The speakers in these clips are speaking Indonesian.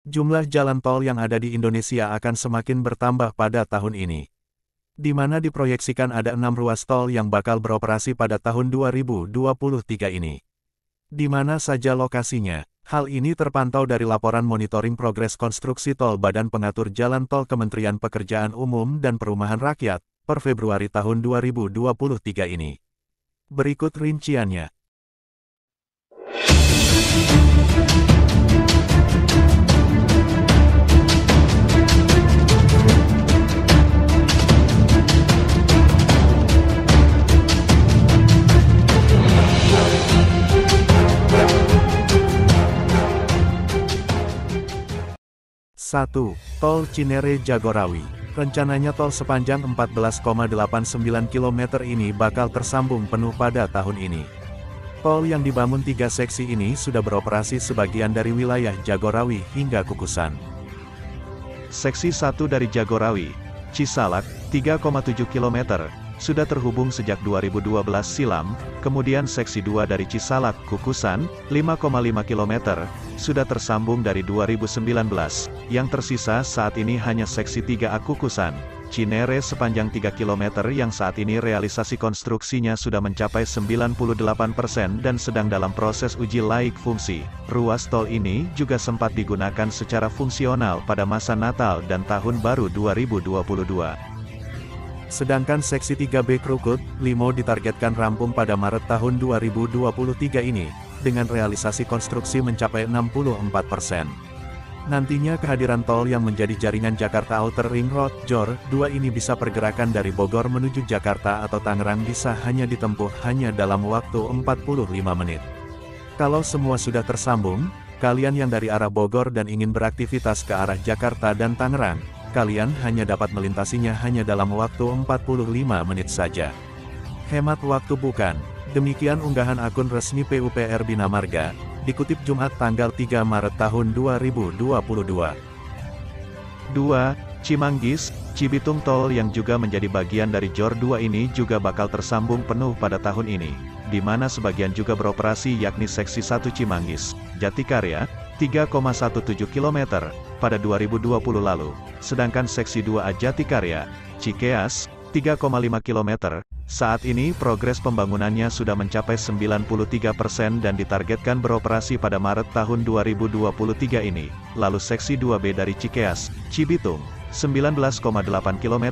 Jumlah jalan tol yang ada di Indonesia akan semakin bertambah pada tahun ini, di mana diproyeksikan ada 6 ruas tol yang bakal beroperasi pada tahun 2023 ini. Di mana saja lokasinya? Hal ini terpantau dari laporan monitoring progres konstruksi tol Badan Pengatur Jalan Tol Kementerian Pekerjaan Umum dan Perumahan Rakyat, per Februari tahun 2023 ini. Berikut rinciannya. Satu, Tol Cinere Jagorawi. Rencananya tol sepanjang 14,89 km ini bakal tersambung penuh pada tahun ini. Tol yang dibangun 3 seksi ini sudah beroperasi sebagian dari wilayah Jagorawi hingga Kukusan. Seksi 1 dari Jagorawi, Cisalak, 3,7 km, sudah terhubung sejak 2012 silam, kemudian seksi 2 dari Cisalak, Kukusan, 5,5 km, sudah tersambung dari 2019, yang tersisa saat ini hanya seksi 3A Kukusan, Cinere sepanjang 3 km yang saat ini realisasi konstruksinya sudah mencapai 98% dan sedang dalam proses uji laik fungsi. Ruas tol ini juga sempat digunakan secara fungsional pada masa Natal dan Tahun Baru 2022. Sedangkan seksi 3B Krukut, Limo ditargetkan rampung pada Maret tahun 2023 ini, dengan realisasi konstruksi mencapai 64%. Nantinya kehadiran tol yang menjadi jaringan Jakarta Outer Ring Road, JOR, 2 ini bisa pergerakan dari Bogor menuju Jakarta atau Tangerang bisa hanya ditempuh hanya dalam waktu 45 menit. Kalau semua sudah tersambung, kalian yang dari arah Bogor dan ingin beraktivitas ke arah Jakarta dan Tangerang, kalian hanya dapat melintasinya hanya dalam waktu 45 menit saja. Hemat waktu bukan? Demikian unggahan akun resmi PUPR Bina Marga, dikutip Jumat tanggal 3 Maret tahun 2022. 2. Cimanggis, Cibitung tol yang juga menjadi bagian dari JOR 2 ini juga bakal tersambung penuh pada tahun ini, di mana sebagian juga beroperasi yakni seksi 1 Cimanggis, Jatikarya, 3,17 km, pada 2020 lalu, sedangkan seksi 2A Jatikarya, Cikeas, 3,5 km, saat ini progres pembangunannya sudah mencapai 93% dan ditargetkan beroperasi pada Maret tahun 2023 ini. Lalu seksi 2B dari Cikeas, Cibitung, 19,8 km,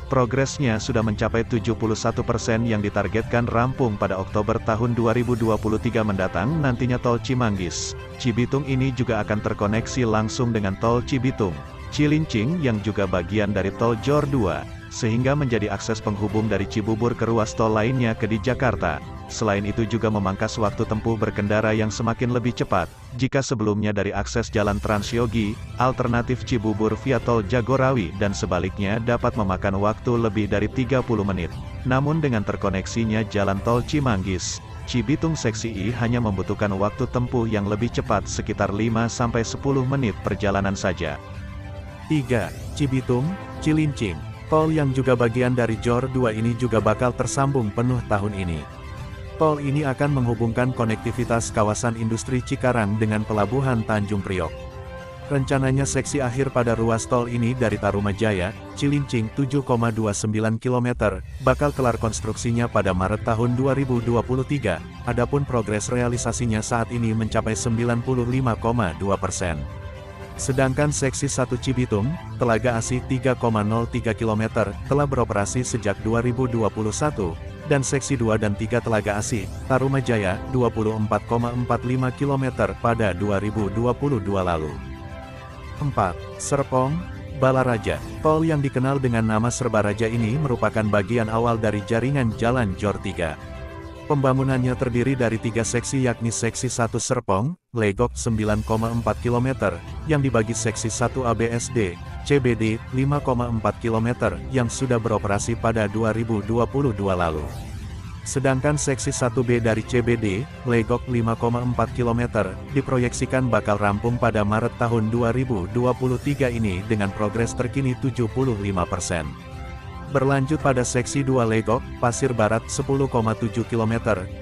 progresnya sudah mencapai 71% yang ditargetkan rampung pada Oktober tahun 2023 mendatang. Nantinya tol Cimanggis, Cibitung ini juga akan terkoneksi langsung dengan tol Cibitung, Cilincing yang juga bagian dari tol JOR 2. Sehingga menjadi akses penghubung dari Cibubur ke ruas tol lainnya ke di Jakarta. Selain itu juga memangkas waktu tempuh berkendara yang semakin lebih cepat, jika sebelumnya dari akses jalan Transyogi, alternatif Cibubur via tol Jagorawi dan sebaliknya dapat memakan waktu lebih dari 30 menit. Namun dengan terkoneksinya jalan tol Cimanggis, Cibitung seksi I hanya membutuhkan waktu tempuh yang lebih cepat sekitar 5-10 menit perjalanan saja. 3. Cibitung, Cilincing. Tol yang juga bagian dari JOR 2 ini juga bakal tersambung penuh tahun ini. Tol ini akan menghubungkan konektivitas kawasan industri Cikarang dengan pelabuhan Tanjung Priok. Rencananya seksi akhir pada ruas tol ini dari Tarumajaya, Cilincing 7,29 km, bakal kelar konstruksinya pada Maret tahun 2023, adapun progres realisasinya saat ini mencapai 95,2%. Sedangkan seksi 1 Cibitung, Telaga Asih 3,03 km, telah beroperasi sejak 2021, dan seksi 2 dan 3 Telaga Asih, Tarumajaya, 24,45 km pada 2022 lalu. 4. Serpong, Balaraja. Tol yang dikenal dengan nama Serbaraja ini merupakan bagian awal dari jaringan jalan JOR 3. Pembangunannya terdiri dari 3 seksi yakni seksi 1 Serpong, Legok 9,4 km, yang dibagi seksi 1 ABSD, CBD, 5,4 km, yang sudah beroperasi pada 2022 lalu. Sedangkan seksi 1B dari CBD, Legok 5,4 km, diproyeksikan bakal rampung pada Maret tahun 2023 ini dengan progres terkini 75%. Berlanjut pada seksi 2 Legok, Pasir Barat 10,7 km,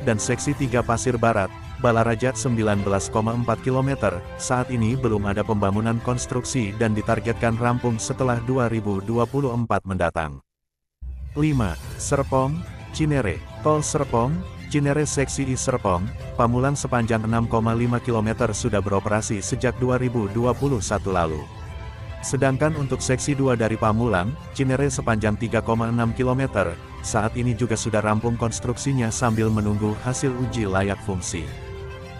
dan seksi 3 Pasir Barat, Balaraja 19,4 km, saat ini belum ada pembangunan konstruksi dan ditargetkan rampung setelah 2024 mendatang. 5. Serpong, Cinere. Tol Serpong, Cinere Seksi I Serpong, Pamulang sepanjang 6,5 km sudah beroperasi sejak 2021 lalu. Sedangkan untuk seksi 2 dari Pamulang, Cinere sepanjang 3,6 km, saat ini juga sudah rampung konstruksinya sambil menunggu hasil uji layak fungsi.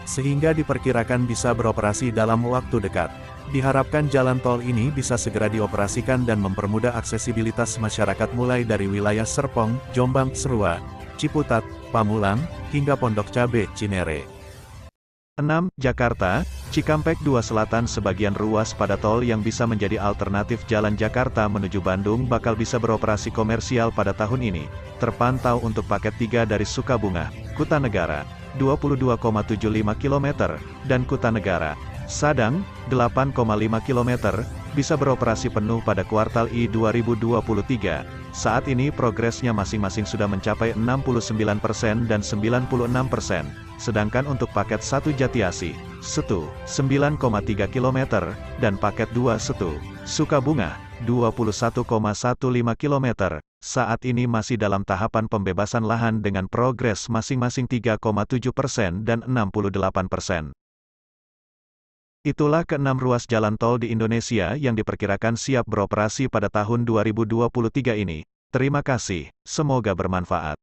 Sehingga diperkirakan bisa beroperasi dalam waktu dekat. Diharapkan jalan tol ini bisa segera dioperasikan dan mempermudah aksesibilitas masyarakat mulai dari wilayah Serpong, Jombang, Serua, Ciputat, Pamulang, hingga Pondok Cabe, Cinere. 6. Jakarta, Cikampek 2 Selatan. Sebagian ruas pada tol yang bisa menjadi alternatif jalan Jakarta menuju Bandung bakal bisa beroperasi komersial pada tahun ini. Terpantau untuk paket 3 dari Sukabunga, Kutanegara, 22,75 km, dan Kutanegara, Sadang, 8,5 km, bisa beroperasi penuh pada kuartal I 2023. Saat ini progresnya masing-masing sudah mencapai 69% dan 96%. Sedangkan untuk paket 1 Jatiasi, Setu, 9,3 km, dan paket 2 Setu, Sukabunga, 21,15 km, saat ini masih dalam tahapan pembebasan lahan dengan progres masing-masing 3,7% dan 68%. Itulah ke-6 ruas jalan tol di Indonesia yang diperkirakan siap beroperasi pada tahun 2023 ini. Terima kasih, semoga bermanfaat.